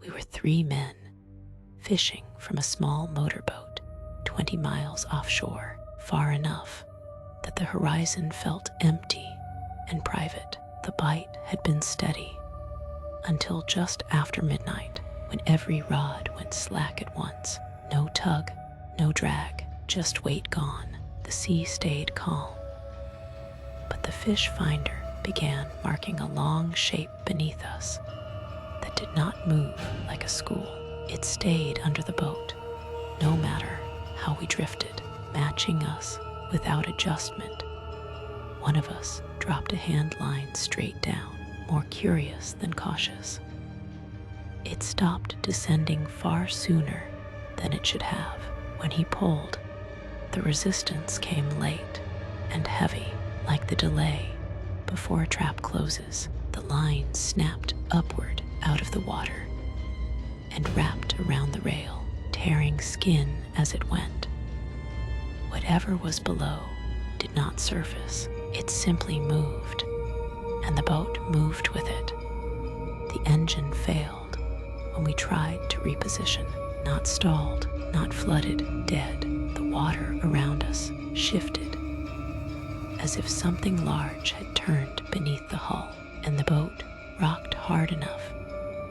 We were 3 men fishing from a small motorboat 20 miles offshore, far enough that the horizon felt empty and private. The bite had been steady until just after midnight, when every rod went slack at once. No tug, no drag, just weight gone. The sea stayed calm, but the fish finder began marking a long shape beneath us that did not move like a school. It stayed under the boat, no matter how we drifted, matching us without adjustment. One of us dropped a hand line straight down, more curious than cautious. It stopped descending far sooner than it should have. When he pulled, the resistance came late and heavy, like the delay before a trap closes. The line snapped upward out of the water and wrapped around the rail, tearing skin as it went. Whatever was below did not surface. It simply moved, and the boat moved with it. The engine failed when we tried to reposition. Not stalled, not flooded, dead. The water around us shifted, as if something large had turned beneath the hull, and the boat rocked hard enough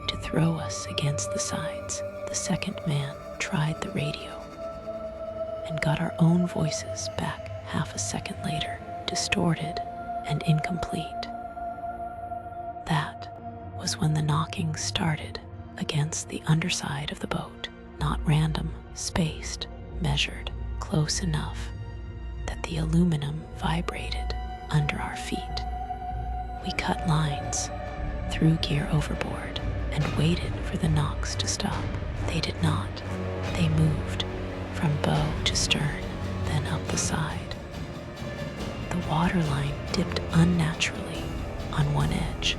to throw us against the sides. The second man tried the radio and got our own voices back half a second later, distorted and incomplete. That was when the knocking started against the underside of the boat. Not random, spaced, measured, close enough that the aluminum vibrated under our feet. We cut lines, threw gear overboard, and waited for the knocks to stop. They did not. They moved from bow to stern, then up the side. The waterline dipped unnaturally on one edge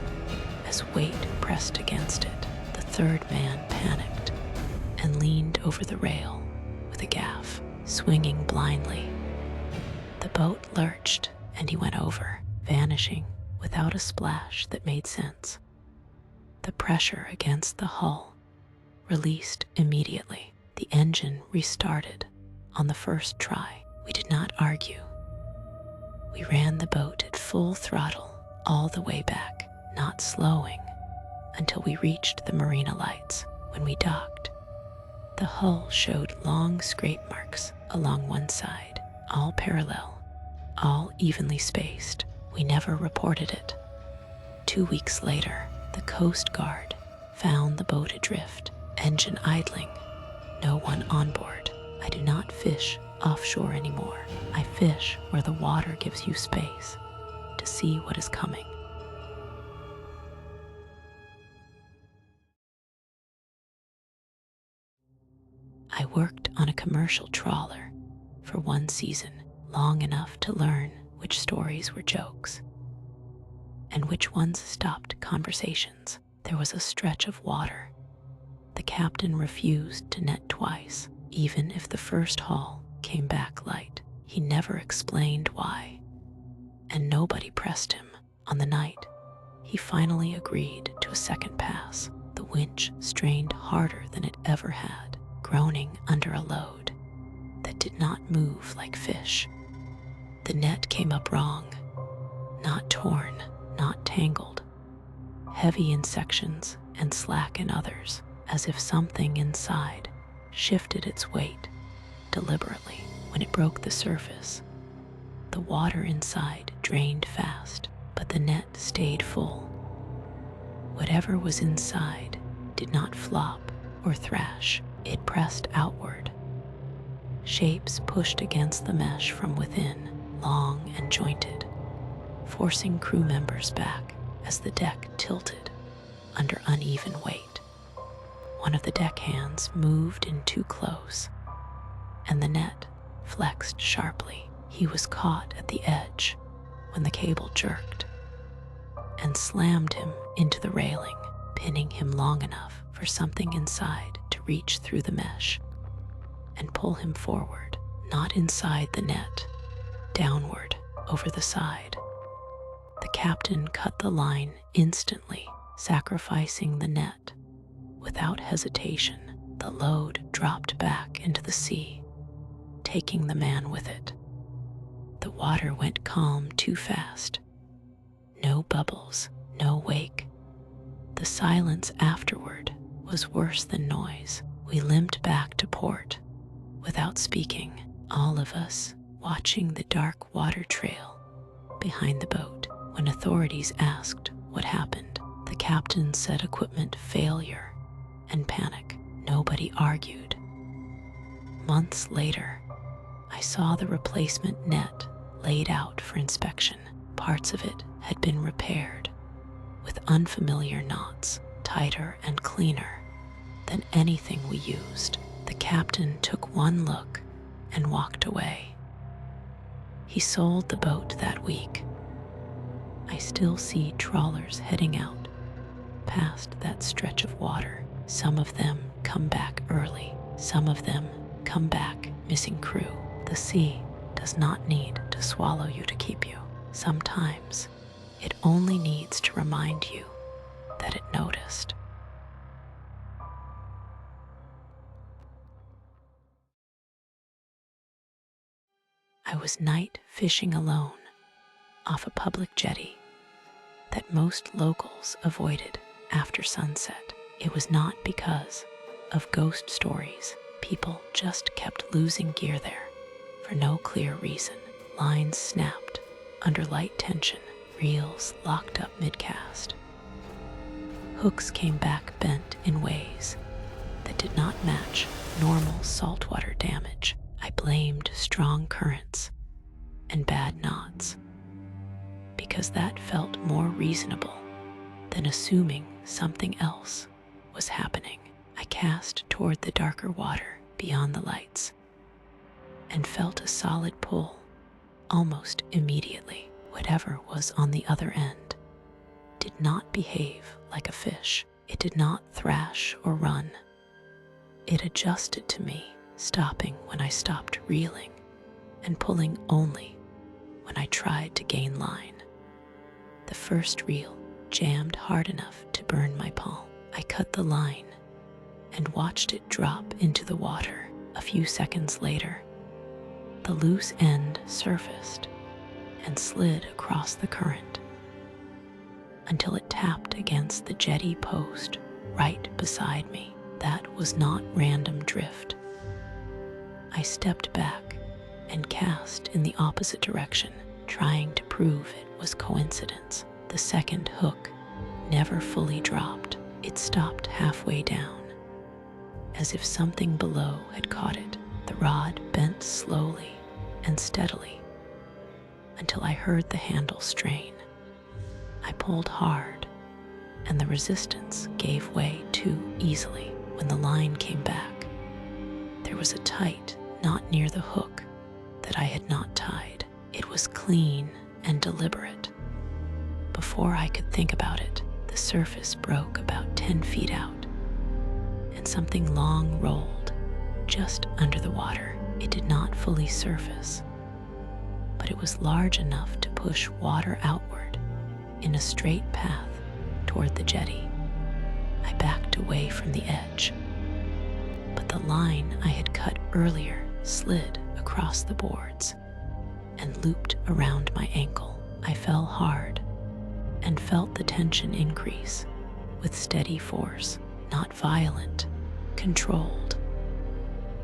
as weight pressed against it. The third man panicked and leaned over the rail with a gaff, swinging blindly. The boat lurched and he went over, vanishing without a splash that made sense. The pressure against the hull released immediately. The engine restarted on the first try. We did not argue. We ran the boat at full throttle all the way back, not slowing until we reached the marina lights. When we docked, the hull showed long scrape marks along one side, all parallel, all evenly spaced. We never reported it. 2 weeks later, the Coast Guard found the boat adrift, engine idling, no one on board. I do not fish offshore anymore. I fish where the water gives you space to see what is coming. I worked on a commercial trawler for 1 season, long enough to learn which stories were jokes and which ones stopped conversations. There was a stretch of water. The captain refused to net twice, even if the first haul came back light. He never explained why, and nobody pressed him. On the night, he finally agreed to a second pass. The winch strained harder than it ever had, groaning under a load that did not move like fish. The net came up wrong, not torn, not tangled, heavy in sections and slack in others, as if something inside shifted its weight deliberately. When it broke the surface, the water inside drained fast, but the net stayed full. Whatever was inside did not flop or thrash. It pressed outward. Shapes pushed against the mesh from within, long and jointed, forcing crew members back as the deck tilted under uneven weight. One of the deckhands moved in too close, and the net flexed sharply. He was caught at the edge when the cable jerked and slammed him into the railing, pinning him long enough for something inside to reach through the mesh and pull him forward, not inside the net, downward over the side. The captain cut the line instantly, sacrificing the net Without hesitation, the load dropped back into the sea, taking the man with it. The water went calm too fast. No bubbles, no wake. The silence afterward was worse than noise. We limped back to port, without speaking, all of us watching the dark water trail behind the boat. When authorities asked what happened, the captain said equipment failure and panic. Nobody argued. Months later, I saw the replacement net laid out for inspection. Parts of it had been repaired with unfamiliar knots, tighter and cleaner than anything we used. The captain took one look and walked away. He sold the boat that week. I still see trawlers heading out past that stretch of water. Some of them come back early. Some of them come back missing crew. The sea does not need to swallow you to keep you. Sometimes it only needs to remind you that it noticed. I was night fishing alone off a public jetty that most locals avoided after sunset. It was not because of ghost stories. People just kept losing gear there for no clear reason. Lines snapped under light tension, reels locked up mid-cast. Hooks came back bent in ways that did not match normal saltwater damage. I blamed strong currents and bad knots because that felt more reasonable than assuming something else was happening. I cast toward the darker water beyond the lights and felt a solid pull almost immediately. Whatever was on the other end did not behave like a fish. It did not thrash or run. It adjusted to me, stopping when I stopped reeling and pulling only when I tried to gain line. The first reel jammed hard enough to burn my palm. I cut the line and watched it drop into the water. A few seconds later, the loose end surfaced and slid across the current until it tapped against the jetty post right beside me. That was not random drift. I stepped back and cast in the opposite direction, trying to prove it was coincidence. The second hook never fully dropped. It stopped halfway down, as if something below had caught it. The rod bent slowly and steadily until I heard the handle strain. I pulled hard, and the resistance gave way too easily. When the line came back, there was a tight knot near the hook that I had not tied. It was clean and deliberate. Before I could think about it, the surface broke about 10 feet out, and something long rolled just under the water. It did not fully surface, but it was large enough to push water outward in a straight path toward the jetty. I backed away from the edge, but the line I had cut earlier slid across the boards and looped around my ankle. I fell hard and felt the tension increase with steady force, not violent, controlled.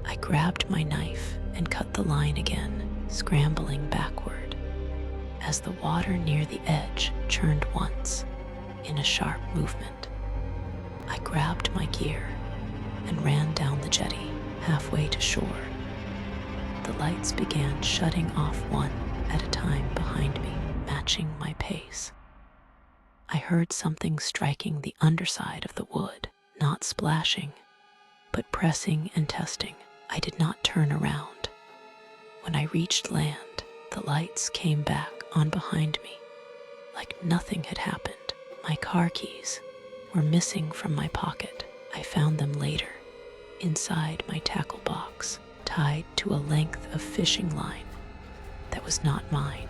I grabbed my knife and cut the line again, scrambling backward as the water near the edge churned once in a sharp movement. I grabbed my gear and ran down the jetty. Halfway to shore, the lights began shutting off one at a time behind me, matching my pace. I heard something striking the underside of the wood, not splashing, but pressing and testing. I did not turn around. When I reached land, the lights came back on behind me, like nothing had happened. My car keys were missing from my pocket. I found them later, inside my tackle box, tied to a length of fishing line that was not mine.